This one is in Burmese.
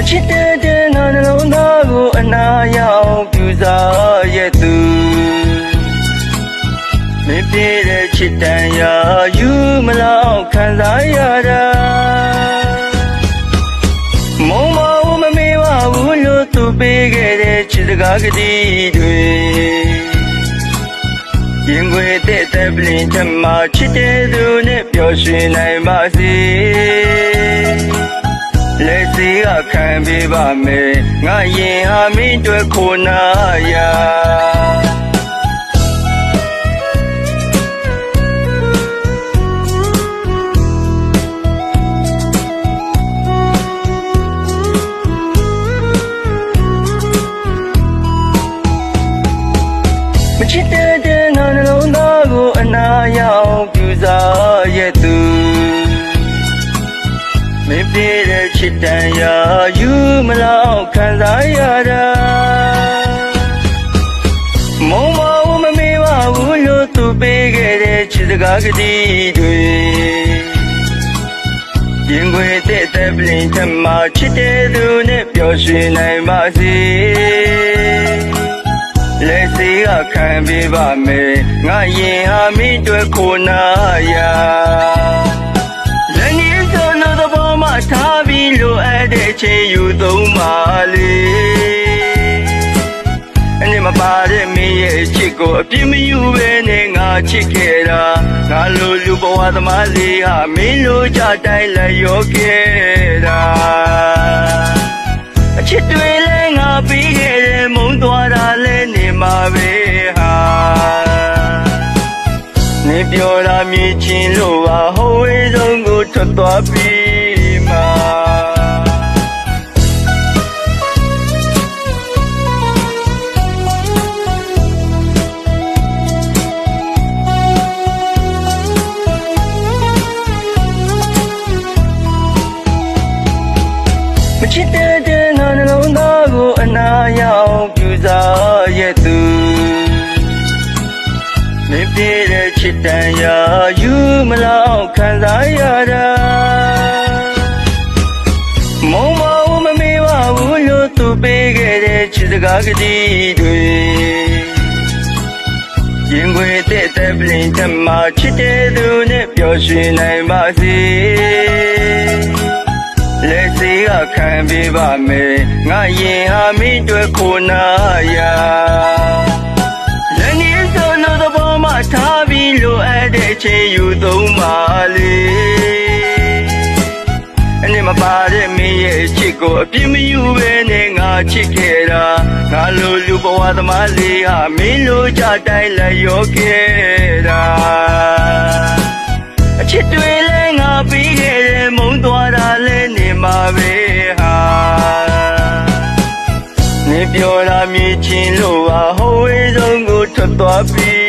ချစ်တဲ့ငါနှလုံးသားကိုအနာရောက်ပြူစားရဲ့သူမပြည့်တဲ့ချစ်တန်ရာယူမလောက်ခံစားရတာမုံမဦးမမေးပါဘူးလို့သူပေးခဲ့တဲ့ချစ်စကားကတိတွေရင်ခွေတဲ့တပ်ပလင်ထမချစ်တဲ့သူနဲ့ပျော်ရွှင်နိုင်ပါစေလက်စီကခံပေးပါမယ်ငါရင်ဟာမင်းတွေ့ခိုနာရာမချစ်တဲ့ငါနှလုံးသားကိုအနာရောက်ပြူစားရဲ့သူမပြည့်တဲ့ချစ်တန်ရာယူမလောက်ခံစားရတာမုံမဦးမမေးပါဘူးလို့သူပေးခဲ့တဲ့ချစ်စကားကတိတွေရင်ခွေတဲ့တပ်ပလင်ထမချစ်တဲ့သူနဲ့ပျော်ရွှင်နိုင်ပါစေလက်စီကခံပေးပါမယ်ငါရင်ဟာမင်းတွေ့ခိုနာရာလက်နေစုံလို့သဘောမှထားပြီးလိုအပ်တဲ့ချိန်ယူသုံးပါလေအနေမပါတဲ့မင်းရဲ့ချစ်ကိုအပြစ်မယူဘဲနဲ့ငါချစ်ခဲ့တာငါလိုလူဘဝသမားလေးဟာမင်းလိုကြတိုင်းလက်ရောခဲ့တာအချစ်တွေလဲငါပြီးခဲ့တဲ့မုန်းသွားတာလဲနေမှာပဲဟာနေပြောတာမြင်ချင်းလို့ဟာဟိုဝေးဆုံးကိုထွက်သွားပြီးမှာမချစ်တဲ့ငါနှလုံးသားကိုအနာရောက်ပြူစားရဲ့သူမပြည့်တဲ့ချစ်တန်ရာယူမလောက်ခံစားရတာမုံမဦးမမေးပါဘူးလို့သူပေးခဲ့တဲ့ချစ်စကားကတိတွေရင်ခွေတဲ့တပ်ပလင်ထမချစ်တဲ့သူနဲ့ပျော်ရွှင်နိုင်ပါစေလက်စီကခံပေးပါမယ်ငါရင်ဟာမင်းတွေ့ခိုနာရာလက်နေစုံလို့သဘောမှထားပြီးလိုအပ်တဲ့ချိန်ယူသုံးပါလေအနေမပါတဲ့မင်းရဲ့ချစ်ကိုအပြစ်မယူဘဲနဲ့ငါချစ်ခဲ့တာငါလိုလူဘဝသမားလေးဟာမင်းလိုကြတိုင်းလက်ရောခဲ့တာအချစ်တွေလဲငါပြီးခဲ့တဲ့မုန်းသွားတာလဲနေမှာပဲဟာနေပြောတာမြင်ချင်းလို့ဟာဟိုဝေးဆုံးကိုထွက်သွားပြီ